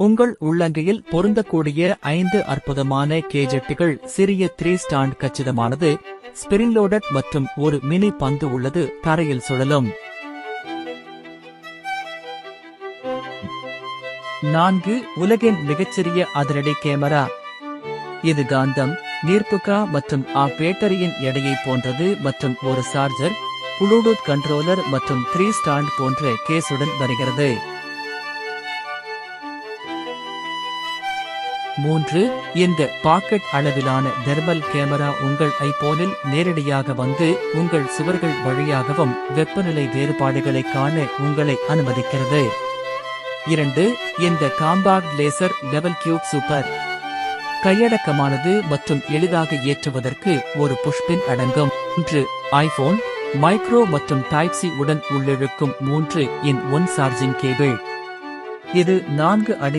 உங்கள் உள்ளங்கையில் பொருந்தக்கூடிய 5 அற்புதமான கேஜெட்டுகள். சிறிய 3 ஸ்டாண்ட் கச்சிதமானது, ஸ்பிரிங் லோடட் மற்றும் ஒரு மினி பந்து உள்ளது. தரையில் சுழலும். 4. உலகின் மிகச்சிறிய அதிரடி கேமரா. இது காந்தம், நீர்ப்புகா மற்றும் பேட்டரியின் எடையை போன்றது மற்றும் ஒரு சார்ஜர், ப்ளூடூத் கண்ட்ரோலர் மற்றும் 3 ஸ்டாண்ட் போன்ற கேஸுடன் வருகிறது. 3. இந்த பாக்கெட் அளவிலான தெர்மல் கேமரா உங்கள் ஐபோனில் நேரடியாக வந்து உங்கள் சுவர்கள் வழியாகவும் வெப்பநிலை வேறுபாடுகளை காண உங்களை அனுமதிக்கிறது. 2. இந்த compact laser level cube super. கையடக்கமானது மற்றும் எளிதாக ஏற்றுவதற்கு ஒரு புஷ்பின் அடங்கும். 3. ஐபோன் மைக்ரோ மற்றும் டைப் சி உடன் உள்ளிழுக்கும் 3-in-1 சார்ஜிங் கேபிள். இது 4 அடி